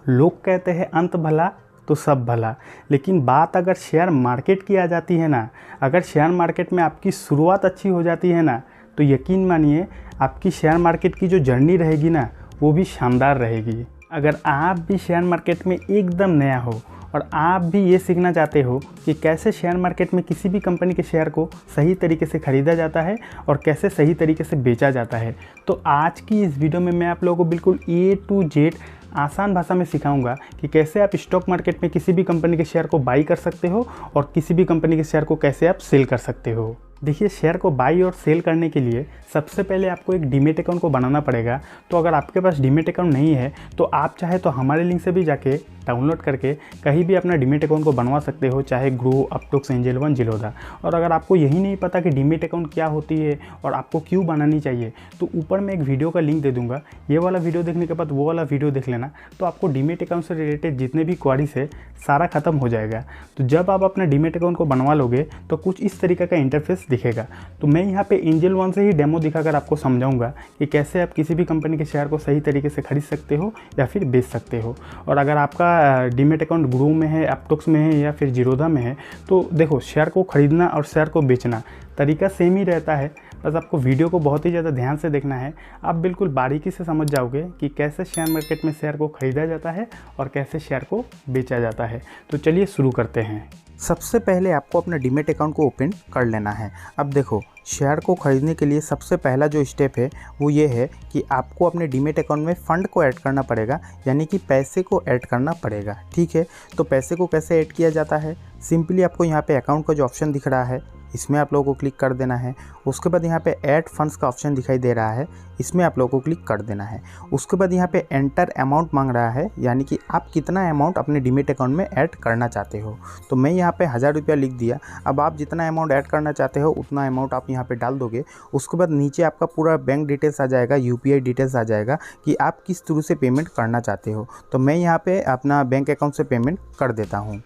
लोग कहते हैं अंत भला तो सब भला, लेकिन बात अगर शेयर मार्केट की आ जाती है ना, अगर शेयर मार्केट में आपकी शुरुआत अच्छी हो जाती है ना, तो यकीन मानिए आपकी शेयर मार्केट की जो जर्नी रहेगी ना, वो भी शानदार रहेगी। अगर आप भी शेयर मार्केट में एकदम नया हो और आप भी ये सीखना चाहते हो कि कैसे शेयर मार्केट में किसी भी कंपनी के शेयर को सही तरीके से ख़रीदा जाता है और कैसे सही तरीके से बेचा जाता है, तो आज की इस वीडियो में मैं आप लोगों को बिल्कुल A to Z आसान भाषा में सिखाऊंगा कि कैसे आप स्टॉक मार्केट में किसी भी कंपनी के शेयर को बाई कर सकते हो और किसी भी कंपनी के शेयर को कैसे आप सेल कर सकते हो। देखिए, शेयर को बाई और सेल करने के लिए सबसे पहले आपको एक डीमेट अकाउंट को बनाना पड़ेगा। तो अगर आपके पास डीमेट अकाउंट नहीं है तो आप चाहे तो हमारे लिंक से भी जाके डाउनलोड करके कहीं भी अपना डीमेट अकाउंट को बनवा सकते हो, चाहे ग्रो, अपटॉक्स, एंजल वन, जिरोधा। और अगर आपको यही नहीं पता कि डीमेट अकाउंट क्या होती है और आपको क्यों बनानी चाहिए, तो ऊपर मैं एक वीडियो का लिंक दे दूँगा। ये वाला वीडियो देखने के बाद वो वाला वीडियो देख लेना, तो आपको डीमेट अकाउंट से रिलेटेड जितने भी क्वारीज है सारा खत्म हो जाएगा। तो जब आप अपना डीमेट अकाउंट को बनवा लोगे तो कुछ इस तरीके का इंटरफेस दिखेगा। तो मैं यहाँ पे एंजल वन से ही डेमो दिखाकर आपको समझाऊंगा कि कैसे आप किसी भी कंपनी के शेयर को सही तरीके से खरीद सकते हो या फिर बेच सकते हो। और अगर आपका डीमेट अकाउंट ग्रो में है, अपटॉक्स में है या फिर जिरोधा में है, तो देखो, शेयर को खरीदना और शेयर को बेचना तरीका सेम ही रहता है। बस आपको वीडियो को बहुत ही ज़्यादा ध्यान से देखना है। आप बिल्कुल बारीकी से समझ जाओगे कि कैसे शेयर मार्केट में शेयर को ख़रीदा जाता है और कैसे शेयर को बेचा जाता है। तो चलिए शुरू करते हैं। सबसे पहले आपको अपना डीमेट अकाउंट को ओपन कर लेना है। अब देखो, शेयर को ख़रीदने के लिए सबसे पहला जो स्टेप है वो ये है कि आपको अपने डीमेट अकाउंट में फ़ंड को ऐड करना पड़ेगा, यानी कि पैसे को ऐड करना पड़ेगा। ठीक है, तो पैसे को कैसे ऐड किया जाता है? सिंपली आपको यहाँ पे अकाउंट का जो ऑप्शन दिख रहा है इसमें आप लोगों को क्लिक कर देना है। उसके बाद यहाँ पे ऐड फंड्स का ऑप्शन दिखाई दे रहा है, इसमें आप लोगों को क्लिक कर देना है। उसके बाद यहाँ पे एंटर अमाउंट मांग रहा है, यानी कि आप कितना अमाउंट अपने डीमेट अकाउंट में ऐड करना चाहते हो। तो मैं यहाँ पे 1000 रुपया लिख दिया। अब आप जितना अमाउंट ऐड करना चाहते हो उतना अमाउंट आप यहाँ पे डाल दोगे। उसके बाद नीचे आपका पूरा बैंक डिटेल्स आ जाएगा, UPI डिटेल्स आ जाएगा कि आप किस थ्रू से पेमेंट करना चाहते हो। तो मैं यहाँ पे अपना बैंक अकाउंट से पेमेंट कर देता हूँ।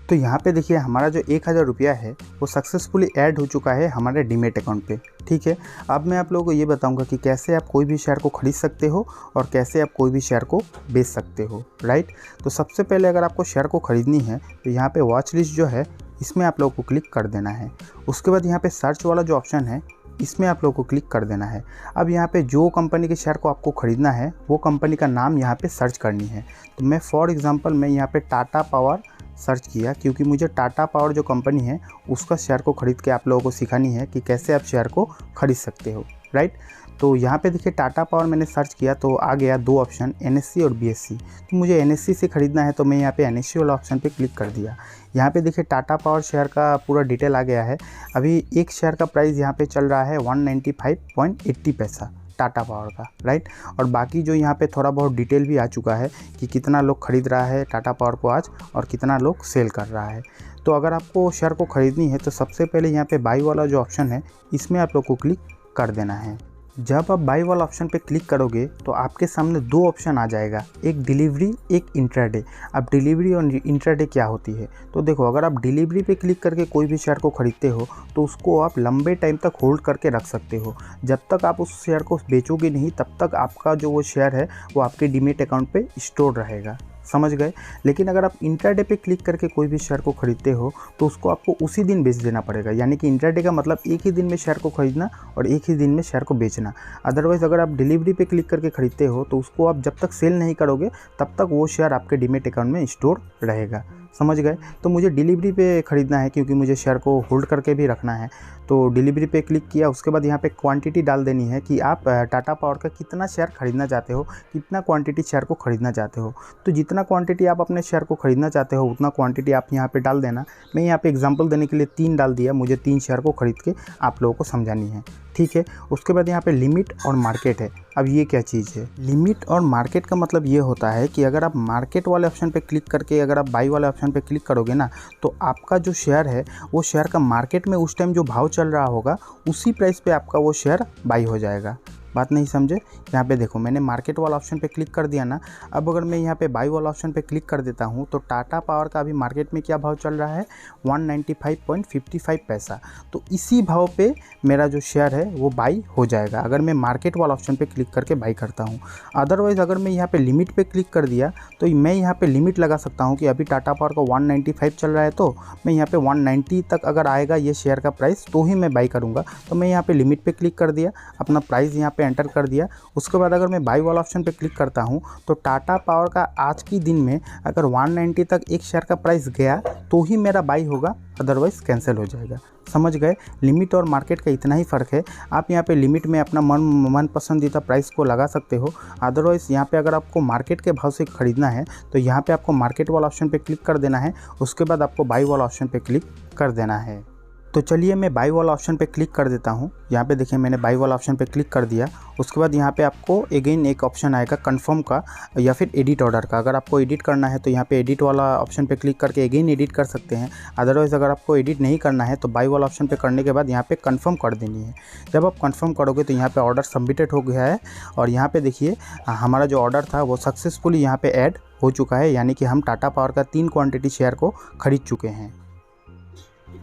तो यहाँ पे देखिए, हमारा जो 1000 रुपया है वो सक्सेसफुली ऐड हो चुका है हमारे डीमेट अकाउंट पे। ठीक है, अब मैं आप लोगों को ये बताऊंगा कि कैसे आप कोई भी शेयर को खरीद सकते हो और कैसे आप कोई भी शेयर को बेच सकते हो। राइट, तो सबसे पहले अगर आपको शेयर को ख़रीदनी है तो यहाँ पे वॉच लिस्ट जो है इसमें आप लोगों को क्लिक कर देना है। उसके बाद यहाँ पर सर्च वाला जो ऑप्शन है इसमें आप लोगों को क्लिक कर देना है। अब यहाँ पे जो कंपनी के शेयर को आपको ख़रीदना है वो कंपनी का नाम यहाँ पे सर्च करनी है। तो मैं फॉर एग्ज़ाम्पल मैं यहाँ पे टाटा पावर सर्च किया, क्योंकि मुझे टाटा पावर जो कंपनी है उसका शेयर को ख़रीद के आप लोगों को सिखानी है कि कैसे आप शेयर को ख़रीद सकते हो। राइट, तो यहाँ पे देखिए टाटा पावर मैंने सर्च किया तो आ गया 2 ऑप्शन, NSE और BSE। तो मुझे NSE से ख़रीदना है तो मैं यहाँ पे NSE वाला ऑप्शन पे क्लिक कर दिया। यहाँ पे देखिए टाटा पावर शेयर का पूरा डिटेल आ गया है। अभी एक शेयर का प्राइस यहाँ पे चल रहा है 195.80 पैसा टाटा पावर का। राइट, और बाकी जो यहाँ पे थोड़ा बहुत डिटेल भी आ चुका है कि कितना लोग ख़रीद रहा है टाटा पावर को आज और कितना लोग सेल कर रहा है। तो अगर आपको शेयर को ख़रीदनी है तो सबसे पहले यहाँ पे बाई वाला जो ऑप्शन है इसमें आप लोग को क्लिक कर देना है। जब आप बाई वाला ऑप्शन पे क्लिक करोगे तो आपके सामने 2 ऑप्शन आ जाएगा, एक डिलीवरी, एक इंट्राडे। अब डिलीवरी और इंट्राडे क्या होती है? तो देखो, अगर आप डिलीवरी पे क्लिक करके कोई भी शेयर को ख़रीदते हो तो उसको आप लंबे टाइम तक होल्ड करके रख सकते हो। जब तक आप उस शेयर को बेचोगे नहीं तब तक आपका जो वो शेयर है वो आपके डीमेट अकाउंट पे स्टोर रहेगा। समझ गए? लेकिन अगर आप इंट्राडे पे क्लिक करके कोई भी शेयर को ख़रीदते हो तो उसको आपको उसी दिन बेच देना पड़ेगा। यानी कि इंट्राडे का मतलब एक ही दिन में शेयर को ख़रीदना और एक ही दिन में शेयर को बेचना। अदरवाइज़ अगर आप डिलीवरी पे क्लिक करके ख़रीदते हो तो उसको आप जब तक सेल नहीं करोगे तब तक वो शेयर आपके डीमेट अकाउंट में स्टोर रहेगा। समझ गए? तो मुझे डिलीवरी पे ख़रीदना है क्योंकि मुझे शेयर को होल्ड करके भी रखना है। तो डिलीवरी पे क्लिक किया। उसके बाद यहाँ पे क्वांटिटी डाल देनी है कि आप टाटा पावर का कितना शेयर ख़रीदना चाहते हो, कितना क्वांटिटी शेयर को ख़रीदना चाहते हो। तो जितना क्वांटिटी आप अपने शेयर को ख़रीदना चाहते हो उतना क्वांटिटी आप यहाँ पे डाल देना। मैं यहाँ पे एग्जांपल देने के लिए 3 डाल दिया, मुझे 3 शेयर को ख़रीद के आप लोगों को समझानी है। ठीक है, उसके बाद यहाँ पे लिमिट और मार्केट है। अब ये क्या चीज़ है? लिमिट और मार्केट का मतलब ये होता है कि अगर आप मार्केट वाले ऑप्शन पे क्लिक करके अगर आप बाई वाले ऑप्शन पे क्लिक करोगे ना तो आपका जो शेयर है वो शेयर का मार्केट में उस टाइम जो भाव चल रहा होगा उसी प्राइस पे आपका वो शेयर बाई हो जाएगा। बात नहीं समझे। यहाँ पे देखो मैंने मार्केट वाला ऑप्शन पे क्लिक कर दिया ना। अब अगर मैं यहाँ पे बाई वाला ऑप्शन पे क्लिक कर देता हूँ तो टाटा पावर का अभी मार्केट में क्या भाव चल रहा है, 195.55 पैसा। तो इसी भाव पे मेरा जो शेयर है वो बाई हो जाएगा अगर मैं मार्केट वाला ऑप्शन पे क्लिक करके बाई करता हूँ। अदरवाइज़ अगर मैं यहाँ पे लिमिट पे क्लिक कर दिया तो मैं यहाँ पे लिमिट लगा सकता हूँ कि अभी टाटा पावर का 195 चल रहा है, तो मैं यहाँ पे 190 तक अगर आएगा ये शेयर का प्राइस तो ही मैं बाई करूँगा। तो मैं यहाँ पे लिमिट पे क्लिक कर दिया, अपना प्राइस यहाँ पे एंटर कर दिया। उसके बाद अगर मैं बाई वाला ऑप्शन पे क्लिक करता हूँ तो टाटा पावर का आज की दिन में अगर 190 तक एक शेयर का प्राइस गया तो ही मेरा बाई होगा, अदरवाइज़ कैंसिल हो जाएगा। समझ गए, लिमिट और मार्केट का इतना ही फ़र्क है। आप यहाँ पे लिमिट में अपना मन पसंदीदा प्राइस को लगा सकते हो। अदरवाइज़ यहाँ पे अगर आपको मार्केट के भाव से ख़रीदना है तो यहाँ पे आपको मार्केट वाला ऑप्शन पे क्लिक कर देना है। उसके बाद आपको बाई वाला ऑप्शन पे क्लिक कर देना है। तो चलिए मैं बाई वाला ऑप्शन पे क्लिक कर देता हूँ। यहाँ पे देखिए मैंने बाई वाला ऑप्शन पे क्लिक कर दिया। उसके बाद यहाँ पे आपको अगेन एक ऑप्शन आएगा कन्फर्म का या फिर एडिट ऑर्डर का। अगर आपको एडिट करना है तो यहाँ पे एडिट वाला ऑप्शन पे क्लिक करके अगेन एडिट कर सकते हैं। अदरवाइज़ अगर आपको एडिट नहीं करना है तो बाई वाला ऑप्शन पे करने के बाद यहाँ पे कन्फर्म कर देनी है। जब आप कन्फर्म करोगे तो यहाँ पर ऑर्डर सबमिटेड हो गया है और यहाँ पर देखिए हमारा जो ऑर्डर था वो सक्सेसफुली यहाँ पर ऐड हो चुका है, यानी कि हम टाटा पावर का 3 क्वान्टिटी शेयर को खरीद चुके हैं।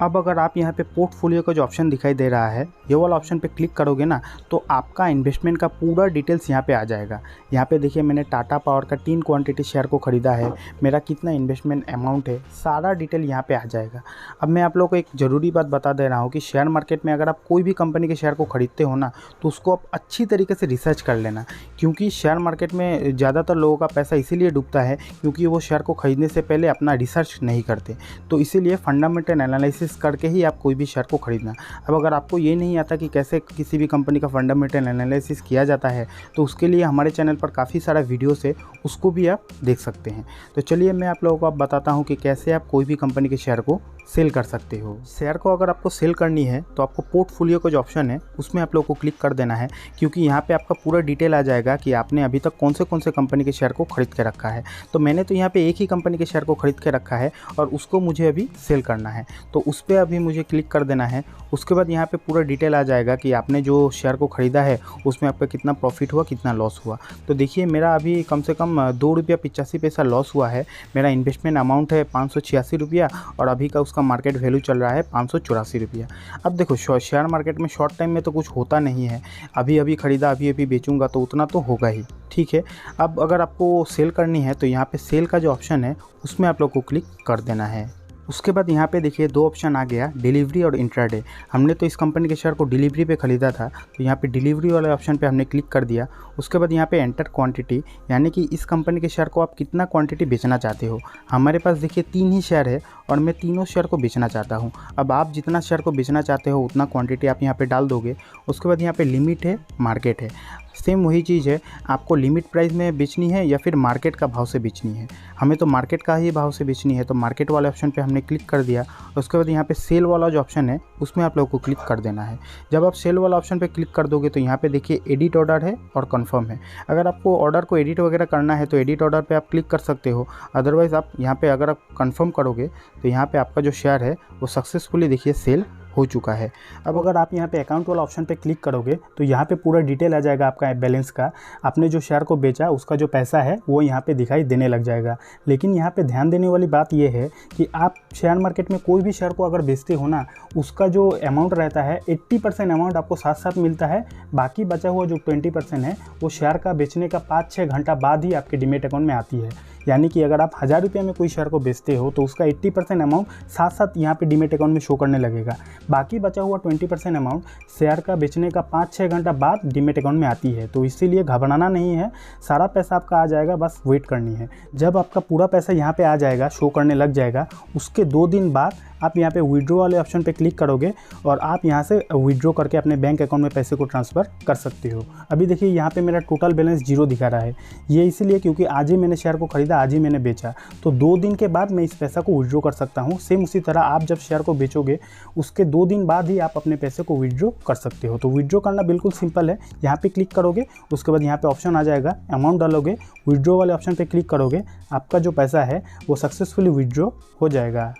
अब अगर आप यहाँ पे पोर्टफोलियो का जो ऑप्शन दिखाई दे रहा है ये वाला ऑप्शन पे क्लिक करोगे ना तो आपका इन्वेस्टमेंट का पूरा डिटेल्स यहाँ पे आ जाएगा। यहाँ पे देखिए मैंने टाटा पावर का 3 क्वांटिटी शेयर को ख़रीदा है, मेरा कितना इन्वेस्टमेंट अमाउंट है, सारा डिटेल यहाँ पे आ जाएगा। अब मैं आप लोगों को एक ज़रूरी बात बता दे रहा हूँ कि शेयर मार्केट में अगर आप कोई भी कंपनी के शेयर को ख़रीदते हो ना तो उसको आप अच्छी तरीके से रिसर्च कर लेना, क्योंकि शेयर मार्केट में ज़्यादातर लोगों का पैसा इसीलिए डूबता है क्योंकि वो शेयर को ख़रीदने से पहले अपना रिसर्च नहीं करते। तो इसीलिए फंडामेंटल एनालिसिस करके ही आप कोई भी शेयर को खरीदना। अब अगर आपको ये नहीं आता कि कैसे किसी भी कंपनी का फंडामेंटल एनालिसिस किया जाता है तो उसके लिए हमारे चैनल पर काफ़ी सारा वीडियोस है, उसको भी आप देख सकते हैं। तो चलिए मैं आप लोगों को अब बताता हूँ कि कैसे आप कोई भी कंपनी के शेयर को सेल कर सकते हो। शेयर को अगर आपको सेल करनी है तो आपको पोर्टफोलियो का जो ऑप्शन है उसमें आप लोगों को क्लिक कर देना है, क्योंकि यहाँ पे आपका पूरा डिटेल आ जाएगा कि आपने अभी तक कौन से कंपनी के शेयर को खरीद के रखा है। तो मैंने तो यहाँ पे एक ही कंपनी के शेयर को खरीद के रखा है और उसको मुझे अभी सेल करना है, तो उस पर अभी मुझे क्लिक कर देना है। उसके बाद यहाँ पे पूरा डिटेल आ जाएगा कि आपने जो शेयर को ख़रीदा है उसमें आपका कितना प्रॉफिट हुआ, कितना लॉस हुआ। तो देखिए मेरा अभी कम से कम 2 रुपया 85 पैसा लॉस हुआ है। मेरा इन्वेस्टमेंट अमाउंट है 586 रुपया और अभी का उसका मार्केट वैल्यू चल रहा है 584 रुपया। अब देखो शेयर मार्केट में शॉर्ट टाइम में तो कुछ होता नहीं है, अभी अभी ख़रीदा अभी अभी बेचूंगा तो उतना तो होगा ही, ठीक है। अब अगर आपको सेल करनी है तो यहाँ पे सेल का जो ऑप्शन है उसमें आप लोग को क्लिक कर देना है। उसके बाद यहाँ पे देखिए 2 ऑप्शन आ गया, डिलीवरी और इंट्राडे। हमने तो इस कंपनी के शेयर को डिलीवरी पे ख़रीदा था तो यहाँ पे डिलीवरी वाले ऑप्शन पे हमने क्लिक कर दिया। उसके बाद यहाँ पे एंटर क्वांटिटी, यानी कि इस कंपनी के शेयर को आप कितना क्वांटिटी बेचना चाहते हो। हमारे पास देखिए 3 ही शेयर है और मैं तीनों शेयर को बेचना चाहता हूँ। अब आप जितना शेयर को बेचना चाहते हो उतना क्वांटिटी आप यहाँ पे डाल दोगे। उसके बाद यहाँ पे लिमिट है, मार्केट है, सेम वही चीज़ है, आपको लिमिट प्राइस में बेचनी है या फिर मार्केट का भाव से बेचनी है। हमें तो मार्केट का ही भाव से बेचनी है तो मार्केट वाले ऑप्शन पे हमने क्लिक कर दिया। उसके बाद यहाँ पे सेल वाला जो ऑप्शन है उसमें आप लोगों को क्लिक कर देना है। जब आप सेल वाला ऑप्शन पे क्लिक कर दोगे तो यहाँ पे देखिए एडिट ऑर्डर है और कंफर्म है। अगर आपको ऑर्डर को एडिट वगैरह करना है तो एडिट ऑर्डर पे आप क्लिक कर सकते हो। अदरवाइज़ आप यहाँ पे अगर आप कंफर्म करोगे तो यहाँ पे आपका जो शेयर है वो सक्सेसफुली देखिए सेल हो चुका है। अब अगर आप यहाँ पे अकाउंट वाला ऑप्शन पे क्लिक करोगे तो यहाँ पे पूरा डिटेल आ जाएगा आपका बैलेंस का। आपने जो शेयर को बेचा उसका जो पैसा है वो यहाँ पे दिखाई देने लग जाएगा। लेकिन यहाँ पे ध्यान देने वाली बात ये है कि आप शेयर मार्केट में कोई भी शेयर को अगर बेचते हो ना, उसका जो अमाउंट रहता है 80% अमाउंट आपको साथ साथ मिलता है। बाकी बचा हुआ जो 20% है वो शेयर का बेचने का 5-6 घंटा बाद ही आपके डीमेट अकाउंट में आती है। यानी कि अगर आप 1000 रुपये में कोई शेयर को बेचते हो तो उसका 80% अमाउंट साथ साथ यहाँ पे डीमेट अकाउंट में शो करने लगेगा। बाकी बचा हुआ 20% अमाउंट शेयर का बेचने का 5-6 घंटा बाद डीमेट अकाउंट में आती है। तो इसीलिए घबराना नहीं है, सारा पैसा आपका आ जाएगा, बस वेट करनी है। जब आपका पूरा पैसा यहाँ पे आ जाएगा, शो करने लग जाएगा, उसके 2 दिन बाद आप यहाँ पे विड्रॉ वाले ऑप्शन पे क्लिक करोगे और आप यहाँ से विड्रॉ करके अपने बैंक अकाउंट में पैसे को ट्रांसफ़र कर सकते हो। अभी देखिए यहाँ पे मेरा टोटल बैलेंस 0 दिखा रहा है। ये इसीलिए क्योंकि आज ही मैंने शेयर को ख़रीदा, आज ही मैंने बेचा, तो 2 दिन के बाद मैं इस पैसा को विड्रॉ कर सकता हूँ। सेम उसी तरह आप जब शेयर को बेचोगे उसके 2 दिन बाद ही आप अपने पैसे को विड्रॉ कर सकते हो। तो विड्रॉ करना बिल्कुल सिंपल है। यहाँ पर क्लिक करोगे, उसके बाद यहाँ पर ऑप्शन आ जाएगा, अमाउंट डालोगे, विड्रॉ वाले ऑप्शन पर क्लिक करोगे, आपका जो पैसा है वो सक्सेसफुली विड्रॉ हो जाएगा।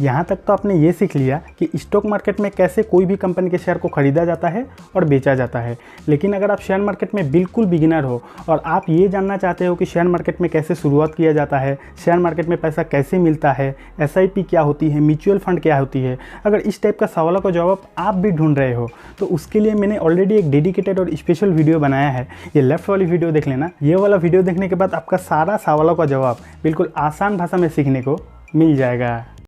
यहाँ तक तो आपने ये सीख लिया कि स्टॉक मार्केट में कैसे कोई भी कंपनी के शेयर को ख़रीदा जाता है और बेचा जाता है। लेकिन अगर आप शेयर मार्केट में बिल्कुल बिगिनर हो और आप ये जानना चाहते हो कि शेयर मार्केट में कैसे शुरुआत किया जाता है, शेयर मार्केट में पैसा कैसे मिलता है, SIP क्या होती है, म्यूचुअल फंड क्या होती है, अगर इस टाइप का सवालों का जवाब आप भी ढूंढ रहे हो तो उसके लिए मैंने ऑलरेडी एक डेडिकेटेड और स्पेशल वीडियो बनाया है। ये लेफ्ट वाली वीडियो देख लेना। ये वाला वीडियो देखने के बाद आपका सारा सवालों का जवाब बिल्कुल आसान भाषा में सीखने को मिल जाएगा।